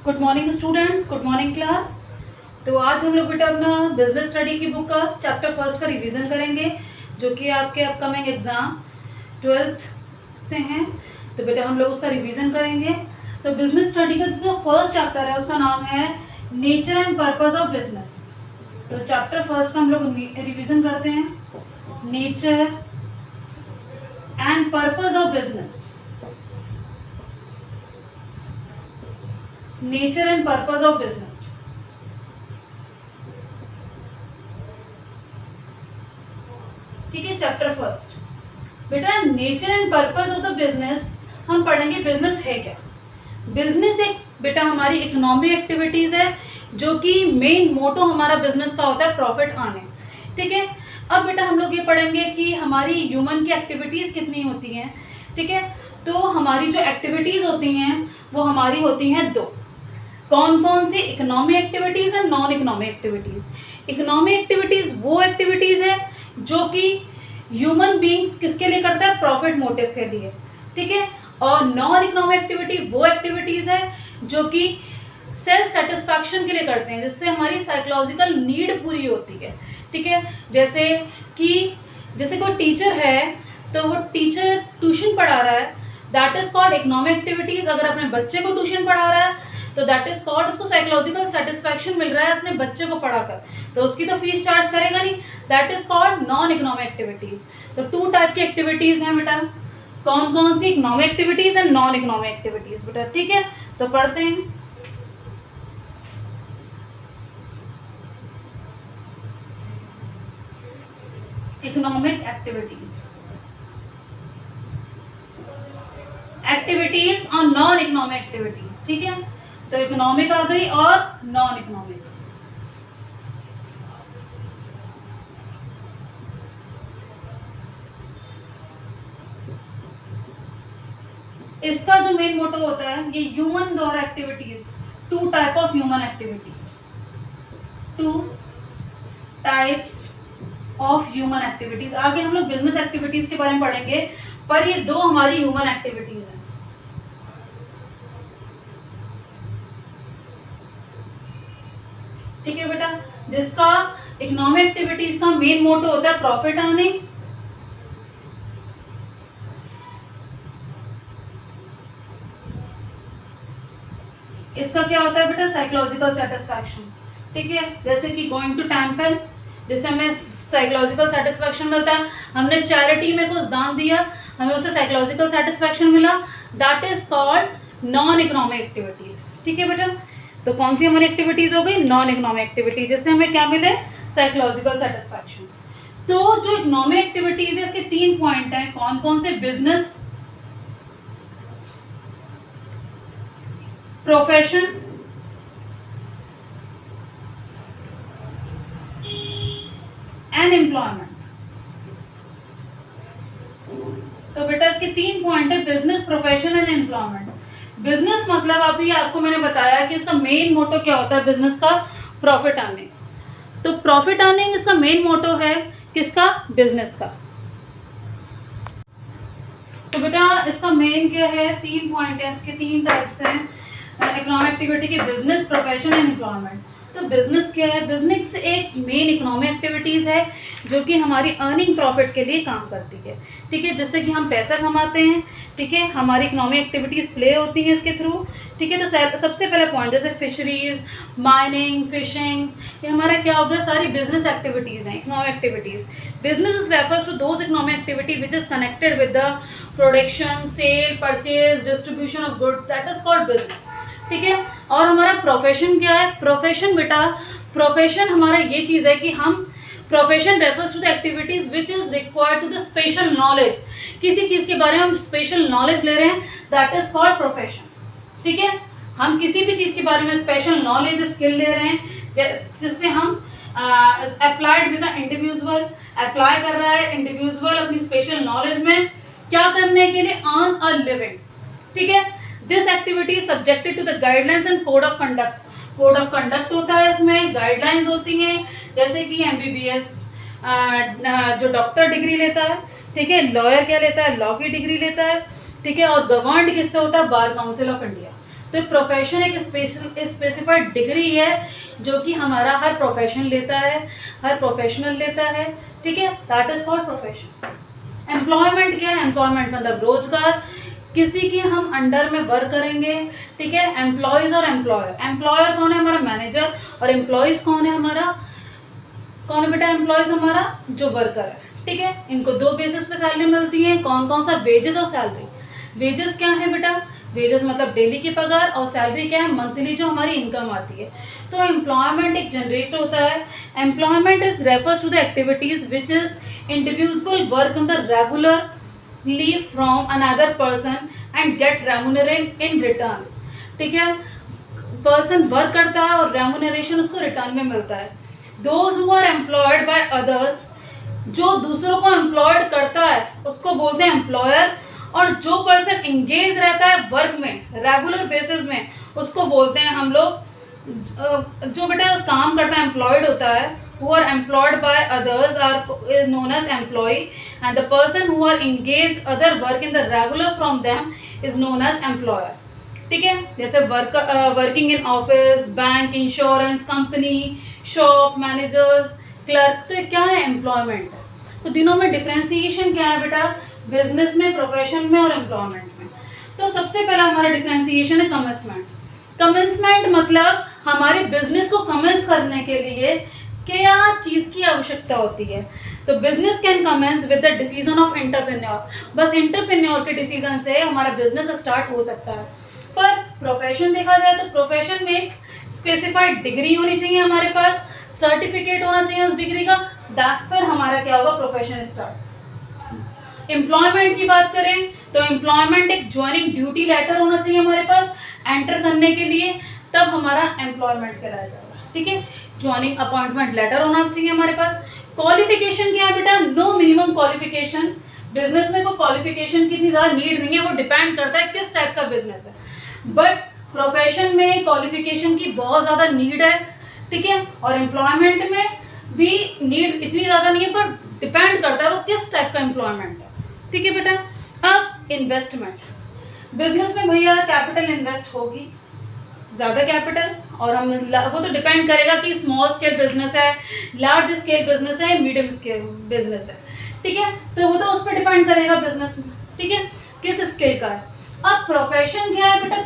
Good morning students, good morning class. तो आज हम लोग बेटा अपना बिजनेस स्टडी की बुक का चैप्टर फर्स्ट का रिवीजन करेंगे, जो कि आपके अपकमिंग एग्ज़ाम 12th से हैं। तो बेटा हम लोग उसका रिवीजन करेंगे। तो बिजनेस स्टडी का जो फर्स्ट चैप्टर है उसका नाम है nature and purpose of business. तो चैप्टर फर्स्ट का हम लोग रिवीजन करते हैं, nature and purpose of business. Nature and purpose of business. ठीक है, चैप्टर फर्स्ट। बेटा nature and purpose of the business हम पढ़ेंगे बिजनेस है क्या। बिजनेस एक बेटा हमारी इकोनॉमिक एक्टिविटीज है, जो कि मेन मोटो हमारा बिजनेस का होता है प्रॉफिट आने। ठीक है, अब बेटा हम लोग ये पढ़ेंगे कि हमारी ह्यूमन की एक्टिविटीज कितनी होती हैं। ठीक है, तो हमारी जो एक्टिविटीज होती हैं वो हमारी होती हैं दो। कौन कौन सी? Economic activities and non economic activities. Economic activities वो एक्टिविटीज है जो कि ह्यूमन बीइंग्स किसके लिए करता है? प्रॉफिट मोटिव के लिए। ठीक है, और नॉन इकोनॉमिक एक्टिविटी वो एक्टिविटीज है जो कि सेल्फ सेटिस्फैक्शन के लिए करते हैं, जिससे हमारी साइकोलॉजिकल नीड पूरी होती है। ठीक है, जैसे कोई टीचर है तो वो टीचर ट्यूशन पढ़ा रहा है, that is called economic activities. अगर अपने बच्चे को ट्यूशन पढ़ा रहा है तो दैट इज कॉल्ड, उसको साइकोलॉजिकल सेटिस्फैक्शन मिल रहा है अपने बच्चे को पढ़ाकर, तो उसकी तो फीस चार्ज करेगा नहीं, that is called non economic activities. तो टू टाइप की एक्टिविटीज हैं बेटा, कौन कौन सी? Economic activities and non economic activities बेटा। ठीक है, तो पढ़ते हैं। इकोनॉमिक एक्टिविटीज, एक्टिविटीज और नॉन इकोनॉमिक एक्टिविटीज। ठीक है, तो इकोनॉमिक आ गई और नॉन इकोनॉमिक। इसका जो मेन मोटो होता है, ये ह्यूमन द्वारा activities, two type of human activities, two types of human activities. आगे हम लोग बिजनेस एक्टिविटीज के बारे में पढ़ेंगे, पर ये दो हमारी ह्यूमन एक्टिविटीज हैं। ठीक है बेटा, जिसका इकोनॉमिक एक्टिविटीज का मेन मोटो होता है प्रॉफिट अर्निंग, इसका क्या होता है बेटा? Psychological satisfaction. ठीक है, जैसे कि गोइंग टू टेम्पल, जिससे हमें साइकोलॉजिकल सेटिस्फैक्शन मिलता है। हमने चैरिटी में कुछ दान दिया, हमें उससे साइकोलॉजिकल सेटिस्फैक्शन मिला, that is called non economic activities. ठीक है बेटा, तो कौन सी हमारी एक्टिविटीज हो गई? नॉन इकोनॉमिक एक्टिविटीज, जिससे हमें क्या मिले? Psychological satisfaction. तो जो इकोनॉमिक एक्टिविटीज है इसके 3 पॉइंट हैं। कौन कौन से? Business, profession and employment. तो बेटा इसके 3 पॉइंट है, business, profession and employment. Business मतलब अभी आपको मैंने बताया कि इसका मेन मोटो क्या होता है बिजनेस का? Profit earning. तो प्रॉफिट अर्निंग इसका मेन मोटो है, किसका? बिजनेस का। तो बेटा इसका मेन क्या है? 3 पॉइंट है, इसके 3 टाइप्स हैं इकोनॉमिक एक्टिविटी के, बिजनेस, प्रोफेशन एंड एम्प्लॉयमेंट। तो बिजनेस क्या है? बिजनेस एक मेन इकोनॉमिक एक्टिविटीज़ है जो कि हमारी अर्निंग प्रॉफिट के लिए काम करती है। ठीक है, जिससे कि हम पैसा कमाते हैं। ठीक है, हमारी इकोनॉमिक एक्टिविटीज़ प्ले होती हैं इसके थ्रू। ठीक है, तो सबसे पहले पॉइंट जैसे फिशरीज, माइनिंग, फिशिंग्स, ये हमारा क्या हो गया? सारी बिजनेस एक्टिविटीज़ हैं, economic activities. Business refers to those economic activity which is connected with the production, sale, purchase, distribution of goods, that is called business. ठीक है, और हमारा प्रोफेशन क्या है? प्रोफेशन बेटा, प्रोफेशन हमारा ये चीज़ है कि हम, profession refers to the activities which is required to the special knowledge. किसी चीज़ के बारे में हम स्पेशल नॉलेज ले रहे हैं, दैट इज कॉल्ड प्रोफेशन। ठीक है, हम किसी भी चीज़ के बारे में स्पेशल नॉलेज, स्किल ले रहे हैं, जिससे हम applied with the individual, apply कर रहा है इंडिविजुअल अपनी स्पेशल नॉलेज में, क्या करने के लिए? Earn a living. ठीक है, this activity is subjected to the guidelines and code of conduct. Code of conduct होता है, इसमें गाइडलाइंस होती हैं, जैसे कि MBBS जो डॉक्टर डिग्री लेता है, ठीक है, लॉयर क्या लेता है? लॉ की डिग्री लेता है। ठीक है, और गवर्नड किससे होता है? Bar council of India. तो प्रोफेशन एक स्पेसिफाइड डिग्री है जो कि हमारा हर प्रोफेशन लेता है, हर प्रोफेशनल लेता है, ठीक है, that is called profession. Employment क्या है? एम्प्लॉयमेंट मतलब रोजगार, किसी के हम अंडर में वर्क करेंगे, ठीक है। एम्प्लॉयज और एम्प्लॉयर, एम्प्लॉयर कौन है? हमारा मैनेजर, और एम्प्लॉयज कौन है? हमारा कौन है बेटा? एम्प्लॉयज हमारा जो वर्कर है, ठीक है। इनको दो बेसिस पे सैलरी मिलती है, कौन कौन सा? वेजेस और सैलरी। वेजेस क्या है बेटा? वेजेस मतलब डेली की पगार, और सैलरी क्या है? मंथली जो हमारी इनकम आती है। तो एम्प्लॉयमेंट एक जनरेट होता है। Employment is refers to the activities which is individual work on the regularly from another person and get remuneration in return, ठीक है। पर्सन वर्क करता है और रेम्यूनरेशन उसको रिटर्न में मिलता है। Those who are employed by others, जो दूसरों को एम्प्लॉयड करता है उसको बोलते हैं एम्प्लॉयर, और जो पर्सन एंगेज रहता है वर्क में रेगुलर बेसिस में उसको बोलते हैं हम लोग, जो बेटा काम करता है एम्प्लॉयड होता है, who are employed by others are known as employee, and the person who are engaged other work in the regular from them is known as employer, ठीक है। जैसे working in office, bank, insurance company, shop managers, clerk, तो ये क्या है? Employment है। तो दिनों में डिफ्रेंसिएशन क्या है बेटा? बिजनेस में, प्रोफेशन में और एम्प्लॉयमेंट में। तो सबसे पहला हमारा डिफ्रेंसिएशन है कमेंसमेंट। कमेंसमेंट मतलब हमारे बिजनेस को कमेंस करने के लिए क्या चीज़ की आवश्यकता होती है? तो business can commence with the decision of entrepreneur, बस एंटरप्रेन्योर के डिसीजन से हमारा बिजनेस स्टार्ट हो सकता है। पर प्रोफेशन देखा जाए तो प्रोफेशन में एक स्पेसिफाइड डिग्री होनी चाहिए हमारे पास, सर्टिफिकेट होना चाहिए उस डिग्री का, फिर हमारा क्या होगा? Profession start. एम्प्लॉयमेंट की बात करें तो एम्प्लॉयमेंट एक ज्वाइनिंग ड्यूटी लेटर होना चाहिए हमारे पास एंटर करने के लिए, तब हमारा एम्प्लॉयमेंट कराया जाएगा, ठीक है। ज्वाइनिंग अपॉइंटमेंट लेटर होना चाहिए हमारे पास। क्वालिफिकेशन क्या है बेटा? No minimum qualification. बिजनेस में कोई क्वालिफिकेशन की इतनी ज़्यादा नीड नहीं है, वो डिपेंड करता है किस टाइप का बिजनेस है। बट प्रोफेशन में क्वालिफिकेशन की बहुत ज़्यादा नीड है, ठीक है। और एम्प्लॉयमेंट में भी नीड इतनी ज़्यादा नहीं है, पर डिपेंड करता है वो किस टाइप का एम्प्लॉयमेंट है, ठीक है बेटा। अब इन्वेस्टमेंट, बिजनेस में भैया कैपिटल इन्वेस्ट होगी, ज़्यादा कैपिटल, और हम वो तो डिपेंड करेगा कि स्मॉल स्केल बिजनेस है, लार्ज स्केल बिजनेस है, मीडियम स्केल बिजनेस है, ठीक है। तो वो तो उस पर डिपेंड करेगा बिजनेस में, ठीक है, किस स्केल का है। अब प्रोफेशन क्या है बेटा?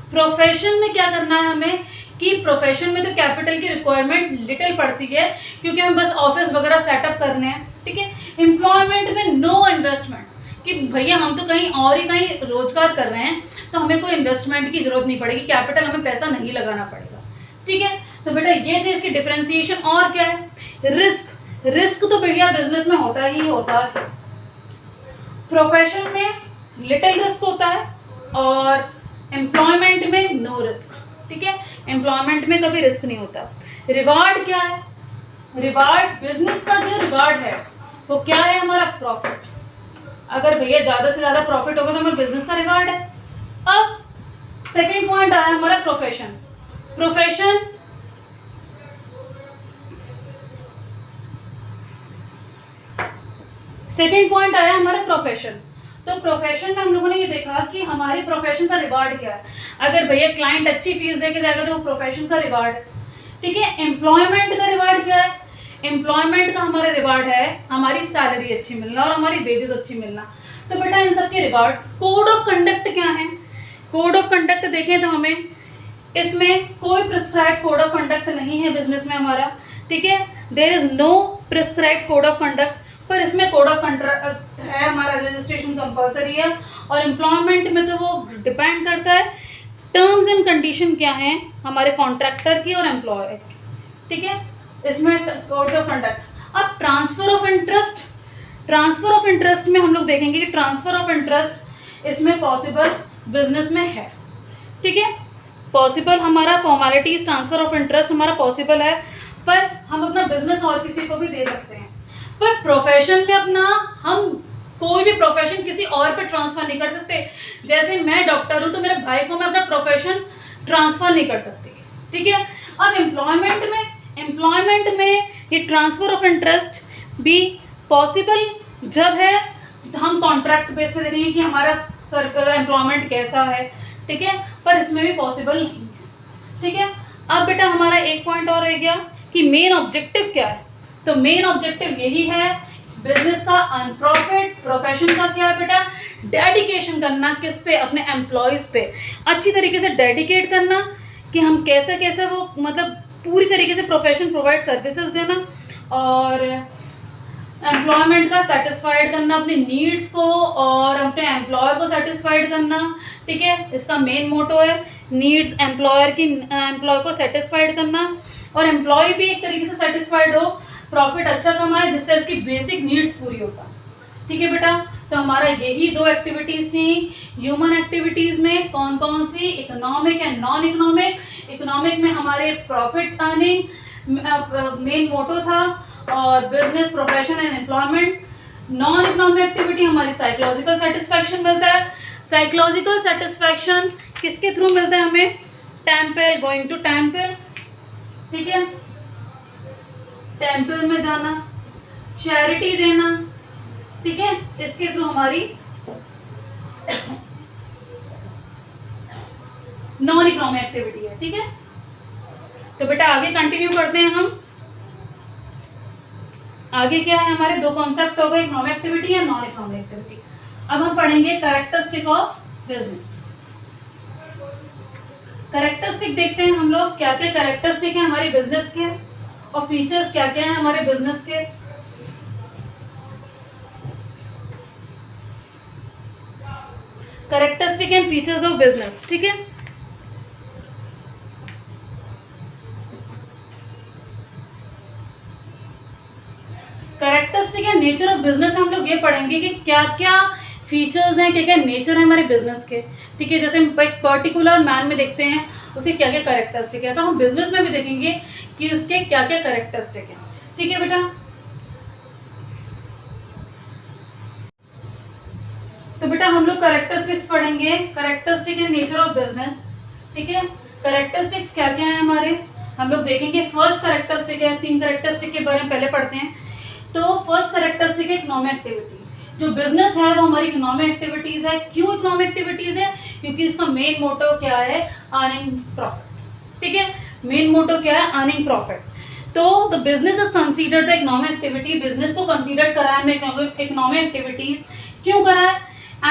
प्रोफेशन में क्या करना है हमें कि प्रोफेशन में तो कैपिटल की रिक्वायरमेंट लिटिल पड़ती है, क्योंकि हमें बस ऑफिस वगैरह सेटअप करने हैं, ठीक है। एम्प्लॉयमेंट में नो इन्वेस्टमेंट, कि भैया हम तो कहीं और ही कहीं रोजगार कर रहे हैं, तो हमें कोई इन्वेस्टमेंट की जरूरत नहीं पड़ेगी, कैपिटल हमें पैसा नहीं लगाना पड़ेगा, ठीक है। तो बेटा ये थे इसकी डिफ्रेंसिएशन। और क्या है? रिस्क तो भैया बिजनेस में होता ही होता है, प्रोफेशन में लिटिल रिस्क होता है, और एम्प्लॉयमेंट में नो रिस्क, ठीक है। एम्प्लॉयमेंट में कभी रिस्क नहीं होता। रिवार्ड क्या है? रिवार्ड, बिजनेस का जो रिवार्ड है वो क्या है? हमारा प्रॉफिट। अगर भैया ज़्यादा से ज़्यादा प्रॉफिट होगा तो हमारे बिजनेस का रिवार्ड है। अब सेकेंड पॉइंट आया हमारा प्रोफेशन। सेकेंड पॉइंट आया हमारा प्रोफेशन। तो प्रोफेशन में हम लोगों ने ये देखा कि हमारे प्रोफेशन का रिवार्ड क्या है। अगर भैया क्लाइंट अच्छी फीस देके जाएगा तो वो प्रोफेशन का रिवार्ड है, ठीक है। एम्प्लॉयमेंट का रिवार्ड क्या है? एम्प्लॉयमेंट का हमारा रिवार्ड है हमारी सैलरी अच्छी मिलना और हमारी वेजेस अच्छी मिलना। तो बेटा इन सब के रिवार्ड्स। कोड ऑफ कंडक्ट क्या है? कोड ऑफ कंडक्ट देखें तो हमें इसमें कोई प्रिस्क्राइब कोड ऑफ कंडक्ट नहीं है बिजनेस में हमारा, ठीक है। There is no prescribe code of conduct, पर इसमें कोड ऑफ कंडक्ट है, हमारा रजिस्ट्रेशन कंपलसरी है। और एम्प्लॉयमेंट में तो वो डिपेंड करता है टर्म्स एंड कंडीशन क्या है हमारे कॉन्ट्रैक्टर की और एम्प्लॉयर की, ठीक है। इसमें कोड ऑफ कंडक्ट। अब transfer of interest, transfer of interest में हम लोग देखेंगे कि ट्रांसफर ऑफ इंटरेस्ट इसमें पॉसिबल बिजनेस में है, ठीक है। पॉसिबल हमारा फॉर्मेलिटीज ट्रांसफर ऑफ इंटरेस्ट हमारा पॉसिबल है, पर हम अपना बिजनेस और किसी को भी दे सकते हैं। पर प्रोफेशन में अपना हम कोई भी प्रोफेशन किसी और पे ट्रांसफ़र नहीं कर सकते। जैसे मैं डॉक्टर हूँ तो मेरे भाई को मैं अपना प्रोफेशन ट्रांसफ़र नहीं कर सकती, ठीक है। अब एम्प्लॉयमेंट में ये ट्रांसफ़र ऑफ इंटरेस्ट भी पॉसिबल जब है हम कॉन्ट्रैक्ट बेस पे दे रहे हैं कि हमारा सर्कल एम्प्लॉयमेंट कैसा है, ठीक है, पर इसमें भी पॉसिबल नहीं है। ठीक है, अब बेटा हमारा एक पॉइंट और रह गया कि मेन ऑब्जेक्टिव क्या है। तो मेन ऑब्जेक्टिव यही है बिजनेस का, अनप्रॉफिट। प्रोफेशन का क्या है बेटा, डेडिकेशन करना, किस पे, अपने एम्प्लॉयज़ पे अच्छी तरीके से डेडिकेट करना कि हम कैसे कैसे वो मतलब पूरी तरीके से प्रोफेशन प्रोवाइड सर्विसेज देना, और एम्प्लॉयमेंट का सेटिस्फाइड करना, अपनी नीड्स को और अपने एम्प्लॉयर को सेटिस्फाइड करना। ठीक है, इसका मेन मोटो है नीड्स एम्प्लॉय को सेटिस्फाइड करना, और एम्प्लॉय भी एक तरीके से सेटिस्फाइड हो, प्रॉफिट अच्छा कमाए जिससे उसकी बेसिक नीड्स पूरी हो पाए। ठीक है बेटा, तो हमारा यही 2 एक्टिविटीज़ थी ह्यूमन एक्टिविटीज़ में। कौन कौन सी, economic and non economic. Economic में हमारे प्रॉफिट अर्निंग मेन मोटो था, और business, profession and employment. Non economic activity हमारी साइकोलॉजिकल सेटिस्फैक्शन मिलता है। साइकोलॉजिकल सेटिस्फैक्शन किसके थ्रू मिलता है हमें, टेम्पल, गोइंग टू टेम्पल। ठीक है, टेम्पल में जाना, चैरिटी देना। ठीक है, इसके थ्रू हमारी नॉन इकोनॉमिक एक्टिविटी है। ठीक है, तो बेटा आगे कंटिन्यू करते हैं हम। आगे क्या है, हमारे 2 कॉन्सेप्ट हो गए, इकोनॉमिक एक्टिविटी या नॉन इकोनॉमिक एक्टिविटी। अब हम पढ़ेंगे कैरेक्टरिस्टिक ऑफ बिजनेस। कैरेक्टरिस्टिक देखते हैं हम लोग, क्या क्या कैरेक्टरिस्टिक है हमारे बिजनेस के, और फीचर्स क्या क्या है हमारे बिजनेस के। Characteristic and features of business. ठीक है, characteristic and nature of business में हम लोग ये पढ़ेंगे कि क्या क्या फीचर्स हैं, क्या क्या नेचर है हमारे बिजनेस के। ठीक है, जैसे हम एक पर्टिकुलर मैन में देखते हैं उसके क्या क्या कैरेक्टरिस्टिक है, तो हम बिजनेस में भी देखेंगे कि उसके क्या क्या कैरेक्टरिस्टिक है। ठीक है बेटा, तो बेटा हम लोग कैरेक्टरिस्टिक्स पढ़ेंगे, characteristic and nature of business. ठीक है, कैरेक्टरिस्टिक्स क्या क्या है हमारे, हम लोग देखेंगे। फर्स्ट कैरेक्टरिस्टिक है, 3 कैरेक्टरिस्टिक के बारे में पहले पढ़ते हैं। तो फर्स्ट कैरेक्टरिस्टिक है इकोनॉमिक एक्टिविटी। जो बिजनेस है वो हमारी इकोनॉमिक एक्टिविटीज है। क्यों इकोनॉमिक एक्टिविटीज है, क्योंकि इसका मेन मोटो क्या है, अर्निंग प्रॉफिट। ठीक है, मेन मोटो क्या है, अर्निंग प्रॉफिट। तो the business is considered the economic activity. Business को कंसीडर करा है हमने इकोनॉमिक एक्टिविटीज। क्यों करा है,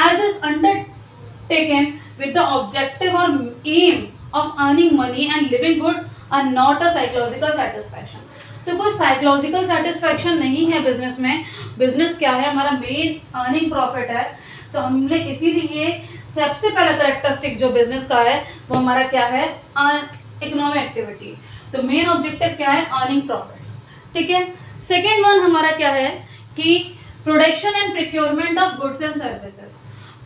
as is undertaken with the objective और aim of earning money and living good और नॉट अ साइकोलॉजिकल सेटिस्फैक्शन। तो कोई साइकोलॉजिकल सेटिस्फैक्शन नहीं है बिजनेस में। बिजनेस क्या है, हमारा मेन अर्निंग प्रॉफिट है। तो हमने इसीलिए सबसे पहला कैरेक्टरिस्टिक जो बिजनेस का है वो हमारा क्या है, इकोनॉमिक एक्टिविटी। तो मेन ऑब्जेक्टिव क्या है, अर्निंग प्रॉफिट। ठीक है, सेकेंड वन हमारा क्या है कि production and procurement of goods and services.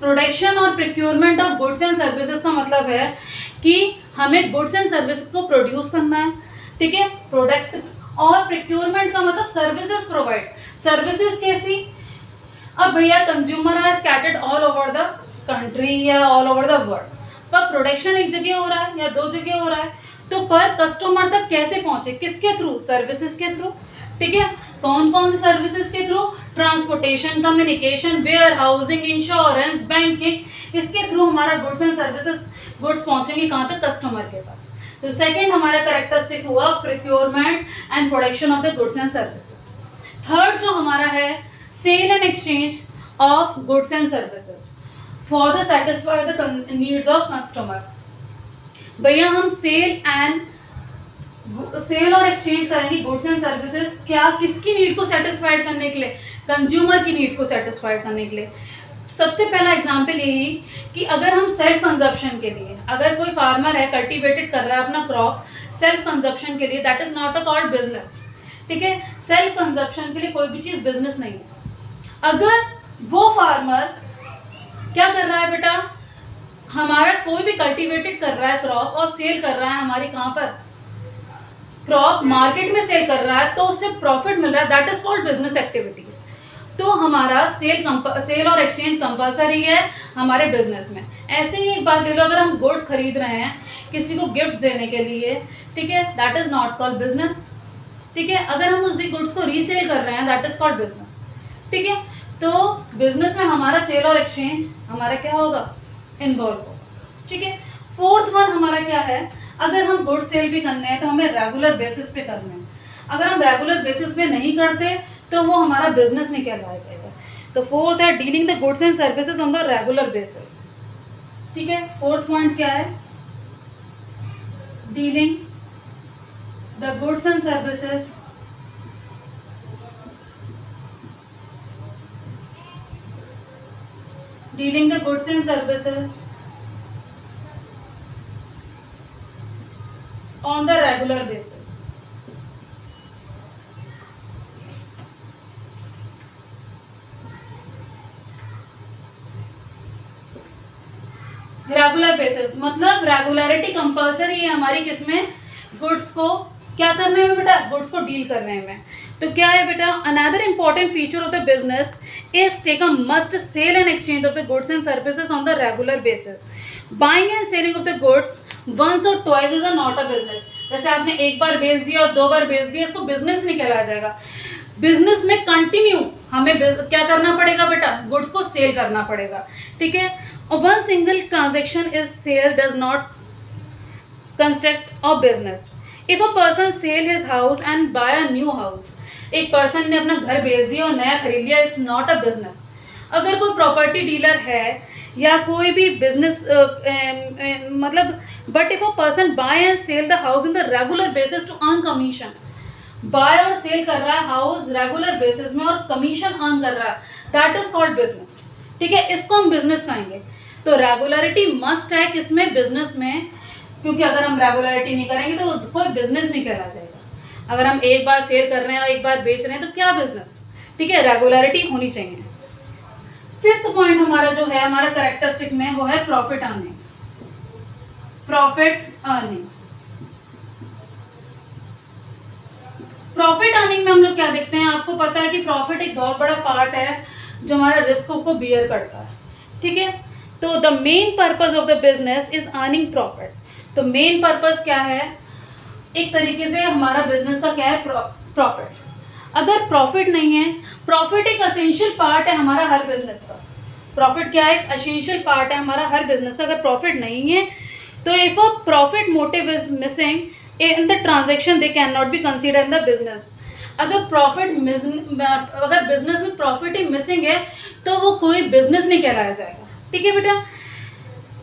Production और procurement of goods and services का मतलब है कि हमें गुड्स एंड सर्विसेज को प्रोड्यूस करना है। ठीक है, प्रोडक्ट, और प्रोक्योरमेंट का मतलब सर्विसेज प्रोवाइड। सर्विसेज कैसी, अब भैया consumer are scattered all over the country या ऑल ओवर द वर्ल्ड, पर प्रोडक्शन एक जगह हो रहा है या 2 जगह हो रहा है, तो पर कस्टमर तक कैसे पहुंचे, किसके थ्रू, सर्विसेज के थ्रू। ठीक है, कौन कौन से सर्विसेज के through, transportation, communication, warehousing, insurance, banking, इसके थ्रू हमारा गुड्स एंड सर्विसेज, गुड्स पहुंचेंगे कहाँ तक, कस्टमर के पास। तो सेकेंड हमारा कैरेक्टरिस्टिक हुआ procurement and production of the goods and services. Third जो हमारा है, sale and exchange of goods and services for the satisfy the needs of customer. भैया हम सेल और एक्सचेंज करेंगे गुड्स एंड सर्विसेज, क्या, किसकी नीड को सेटिस्फाइड करने के लिए, कंज्यूमर की नीड को सेटिस्फाइड करने के लिए। सबसे पहला एग्जाम्पल यही कि अगर हम सेल्फ कंजप्शन के लिए, अगर कोई फार्मर है कल्टीवेटेड कर रहा है अपना क्रॉप सेल्फ कंजप्शन के लिए, that is not a called business. ठीक है, सेल्फ कंजप्शन के लिए कोई भी चीज़ बिजनेस नहीं है। अगर वो फार्मर क्या कर रहा है बेटा, हमारा कोई भी कल्टीवेटेड कर रहा है क्रॉप और सेल कर रहा है हमारी कहाँ पर, क्रॉप मार्केट में सेल कर रहा है, तो उससे प्रॉफिट मिल रहा है, that is called business activities. तो हमारा सेल और एक्सचेंज कंपलसरी है हमारे बिजनेस में। ऐसे ही एक बात ले लो, अगर हम गुड्स खरीद रहे हैं किसी को गिफ्ट देने के लिए, ठीक है, that is not called business. ठीक है, अगर हम उस गुड्स को रीसेल कर रहे हैं, दैट इज कॉल्ड बिजनेस। ठीक है, तो बिजनेस में हमारा सेल और एक्सचेंज हमारा क्या होगा, इन्वॉल्व होगा। ठीक है। फोर्थ वन हमारा क्या है, अगर हम गुड सेल भी करने हैं तो हमें रेगुलर बेसिस पे करने हैं। अगर हम रेगुलर बेसिस पे नहीं करते तो वो हमारा बिजनेस नहीं कहलाया जाएगा। तो फोर्थ है dealing the goods and services on the regular basis. ठीक है, फोर्थ पॉइंट क्या है, dealing the goods and services dealing the goods and services on the regular basis. Regular basis मतलब रेगुलरिटी कंपल्सरी है हमारी किसमें, गुड्स को क्या करने में बेटा, गुड्स को डील करने में। तो क्या है बेटा, another important feature of the business is take a must sale and exchange of the goods and services on the regular basis. Buying and selling of the goods once और twice is not a business. जैसे आपने एक बार बेच दिया और 2 बार बेच दिया, इसको बिजनेस नहीं कहलाया जाएगा। बिजनेस में कंटिन्यू हमें क्या करना पड़ेगा बेटा, गुड्स को सेल करना पड़ेगा। ठीक है, और one single transaction is sale does not construct a business. If a person sell his house and buy a new house, एक पर्सन ने अपना घर बेच दिया और नया खरीद लिया, इट्स नॉट अ बिजनेस। अगर कोई प्रॉपर्टी डीलर है या कोई भी बिजनेस मतलब, but if a person buy and sell the house in the regular basis to earn commission, buy और सेल कर रहा है हाउस रेगुलर बेसिस में और कमीशन अर्न कर रहा है, दैट इज कॉल्ड बिजनेस। ठीक है, इसको हम बिजनेस कहेंगे। तो रेगुलरिटी मस्ट है किसमें, बिजनेस में, क्योंकि अगर हम रेगुलरिटी नहीं करेंगे तो कोई बिजनेस नहीं कहला जाएगा। अगर हम एक बार सेल कर रहे हैं और एक बार बेच रहे हैं तो क्या बिजनेस। ठीक है, रेगुलरिटी होनी चाहिए। फिफ्थ पॉइंट हमारा जो है, हमारा कैरेक्टरिस्टिक में, वो है profit earning. Profit earning, profit earning में हम लोग क्या देखते हैं, आपको पता है कि प्रॉफिट एक बहुत बड़ा पार्ट है जो हमारा रिस्क को बियर करता है। ठीक है, तो the main purpose of the business is earning profit. तो मेन पर्पस क्या है, एक तरीके से हमारा बिजनेस का क्या है, प्रॉफिट। अगर प्रॉफिट नहीं है, प्रॉफिट एक एसेंशियल पार्ट है हमारा हर बिजनेस का। प्रॉफिट क्या है, एक एसेंशियल पार्ट है हमारा हर बिजनेस का। अगर प्रॉफिट नहीं है तो if a profit motive is missing in the transaction they can not be consider in the business. अगर अगर बिजनेस में प्रॉफिट ही मिसिंग है तो वो कोई बिजनेस नहीं कहलाया जाएगा। ठीक है बेटा,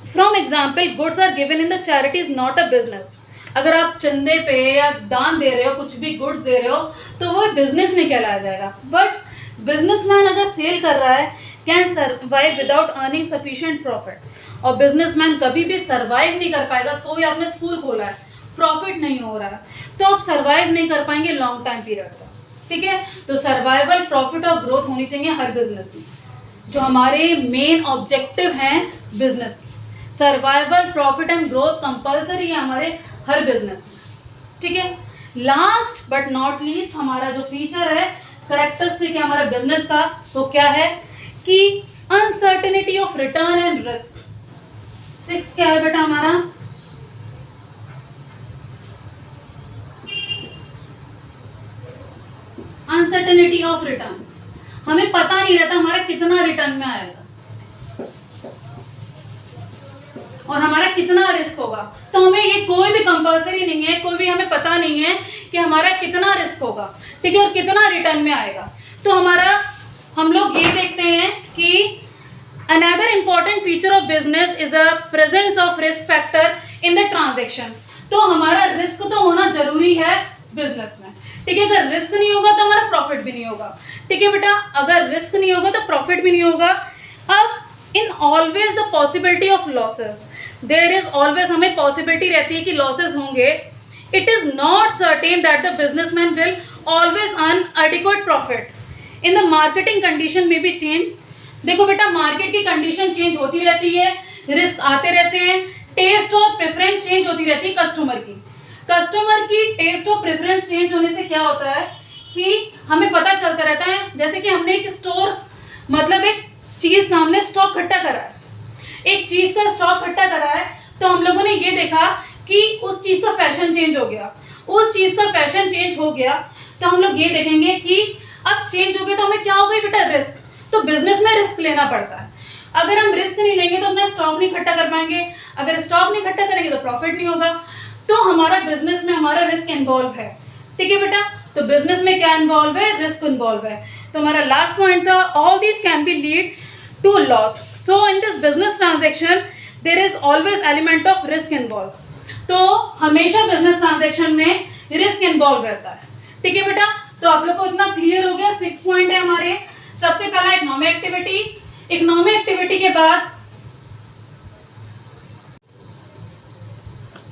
from example, goods are given in the charity is not a business. अगर आप चंदे पे या दान दे रहे हो, कुछ भी गुड्स दे रहे हो, तो वो बिजनेस नहीं कहलाया जाएगा। बट बिजनेसमैन अगर सेल कर रहा है can survive without earning sufficient profit. और बिजनेसमैन कभी भी सर्वाइव नहीं कर पाएगा। कोई आपने स्कूल खोला है, प्रॉफिट नहीं हो रहा है, तो आप सर्वाइव नहीं कर पाएंगे लॉन्ग टाइम पीरियड तक। ठीक है, तो सर्वाइवल, प्रॉफिट और ग्रोथ होनी चाहिए हर बिजनेस में, जो हमारे मेन ऑब्जेक्टिव हैं बिजनेस की। Survival, profit and growth compulsory है हमारे हर बिजनेस में। ठीक है, लास्ट बट नॉट लीस्ट हमारा जो फीचर है, कैरेक्टरिस्टिक है हमारा बिजनेस का, वो क्या है कि uncertainty of return and risk. 6 क्या है बेटा हमारा, अनसर्टेनिटी ऑफ रिटर्न। हमें पता नहीं रहता हमारा कितना रिटर्न में आएगा और हमारा कितना रिस्क होगा। तो हमें ये कोई भी कंपलसरी नहीं है, कोई भी हमें पता नहीं है कि हमारा कितना रिस्क होगा। ठीक है, और कितना रिटर्न में आएगा। तो हम लोग ये देखते हैं कि another important feature of business is a presence of risk factor in the transaction. तो हमारा रिस्क तो होना जरूरी है बिजनेस में। ठीक है, अगर रिस्क नहीं होगा तो हमारा प्रॉफिट भी नहीं होगा। ठीक है बेटा, अगर रिस्क नहीं होगा तो प्रॉफिट भी नहीं होगा। अब in always the possibility of losses, there is always, हमें पॉसिबिलिटी रहती है कि लॉसेस होंगे। It is not certain that the businessman will always earn adequate profit in the marketing condition में भी चेंज। देखो बेटा, मार्केट की कंडीशन चेंज होती रहती है, रिस्क आते रहते हैं, टेस्ट और प्रेफरेंस चेंज होती रहती है कस्टमर की टेस्ट और प्रेफरेंस चेंज होने से क्या होता है कि हमें पता चलता रहता है। जैसे कि हमने एक स्टोर, मतलब एक चीज़ का हमने स्टॉक इकट्ठा करा है, एक चीज़ का स्टॉक इकट्ठा करा है, तो हम लोगों ने ये देखा कि उस चीज़ का फैशन चेंज हो गया। उस चीज़ का फैशन चेंज हो गया तो हम लोग ये देखेंगे कि अब चेंज हो गया तो हमें क्या हो गई बेटा, रिस्क। तो बिजनेस में रिस्क लेना पड़ता है। अगर हम रिस्क नहीं लेंगे तो अपना स्टॉक नहीं इकट्ठा कर पाएंगे, अगर स्टॉक नहीं इकट्ठा करेंगे तो प्रॉफिट नहीं होगा। तो हमारा बिजनेस में हमारा रिस्क इन्वॉल्व है, ठीक है बेटा। तो बिजनेस में क्या इन्वॉल्व है, रिस्क इन्वॉल्व है। तो हमारा लास्ट पॉइंट था, all these can be lead to loss. So in this business transaction there is always element of risk involve. तो हमेशा बिजनेस ट्रांजेक्शन में रिस्क इन्वॉल्व रहता है, ठीक है बेटा। तो आप लोग को इतना क्लियर हो गया। 6 पॉइंट है हमारे। सबसे पहला इकोनॉमिक एक्टिविटी, इकोनॉमिक एक्टिविटी के बाद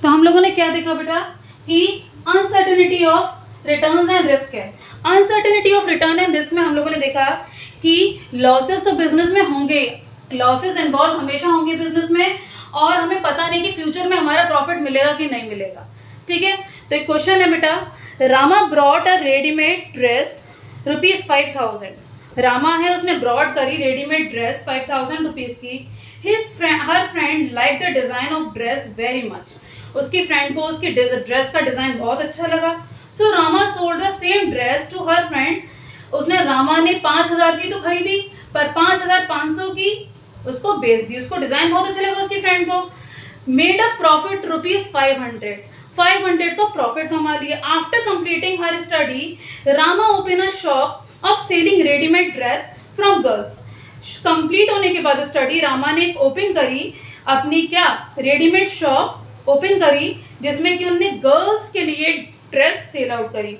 तो हम लोगों ने क्या देखा बेटा कि uncertainty of returns and risk है। Uncertainty of return and risk में हम लोगों ने देखा कि लॉसेस तो बिजनेस में होंगे, लॉसेस इन्वॉल्व हमेशा होंगे बिजनेस में, और हमें पता नहीं कि फ्यूचर में हमारा प्रॉफिट मिलेगा कि नहीं मिलेगा, ठीक है। तो एक क्वेश्चन है बेटा, Rama brought a readymade dress ₹5000। Rama है, उसने ब्रॉड करी रेडीमेड ड्रेस 5000 रुपीज़ की। Her friend like the design of dress very much. उसकी फ्रेंड को उसकी ड्रेस का डिज़ाइन बहुत अच्छा लगा। So Rama sold the same dress to her friend. उसने, रामा ने 5000 की तो खरीदी पर 5500 की उसको बेच दी। उसको डिज़ाइन बहुत अच्छा लगा उसकी फ्रेंड को। Made a profit ₹500। 500 का प्रॉफिट कमा लिया। After completing her study Rama open a shop of selling readymade dress from girls. Complete होने के बाद स्टडी रामा ने ओपन करी अपनी क्या, रेडीमेड शॉप ओपन करी जिसमें कि उन्होंने गर्ल्स के लिए ड्रेस सेल आउट करी।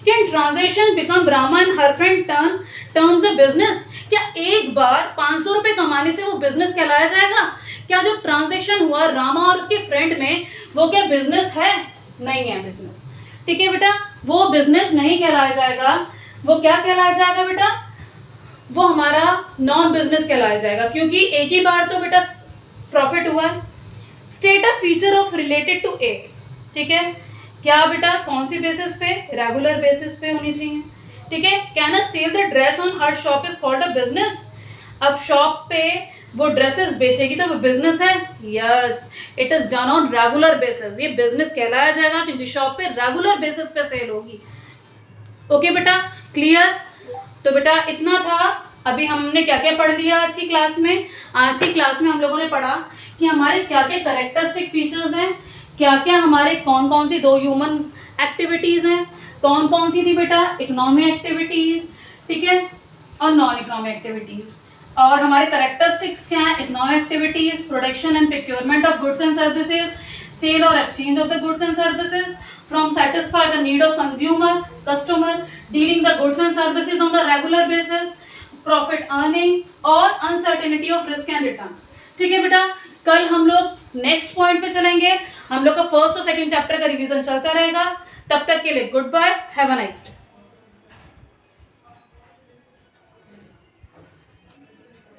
Can transaction become Rama and her friend terms a business. क्या एक बार 500 रुपये कमाने से वो बिजनेस कहलाया जाएगा? क्या जो ट्रांजेक्शन हुआ रामा और उसके फ्रेंड में वो क्या बिजनेस है? नहीं है बिजनेस, ठीक है बेटा। वो बिजनेस नहीं कहलाया जाएगा। वो क्या कहलाया जाएगा बेटा? वो हमारा नॉन बिजनेस कहलाया जाएगा, क्योंकि एक ही बार तो बेटा प्रॉफिट हुआ है। State a feature of related to A, ठीक है। क्या बेटा, कौन सी बेसिस पे? रेगुलर बेसिस पे होनी चाहिए, ठीक है। Can a sell the dress on her shop is called a business. अब शॉप पे वो ड्रेसेस बेचेगी तो वो बिजनेस है? Yes, it is done on regular basis. ये बिजनेस कहलाया जाएगा क्योंकि शॉप पे रेगुलर बेसिस पे सेल होगी। ओके बेटा, क्लियर? तो बेटा इतना था। अभी हमने क्या क्या पढ़ लिया आज की क्लास में? आज की क्लास में हम लोगों ने पढ़ा कि हमारे क्या क्या कैरेक्टरिस्टिक फीचर्स हैं, क्या क्या हमारे कौन कौन सी 2 ह्यूमन एक्टिविटीज़ हैं, कौन कौन सी थी बेटा? इकोनॉमिक एक्टिविटीज़, ठीक है, और नॉन इकोनॉमिक एक्टिविटीज़। और हमारे कैरेक्टरिस्टिक्स क्या हैं? Economic activities, production and procurement of goods and services, sale और exchange of the goods and services, from satisfy the need of customer, dealing the goods and services on the regular basis, profit earning और uncertainty of risk and return, ठीक है बेटा। कल हम लोग next point पे चलेंगे। हम लोग का फर्स्ट और सेकंड चैप्टर का रिवीजन चलता रहेगा। तब तक के लिए goodbye, have a nice day.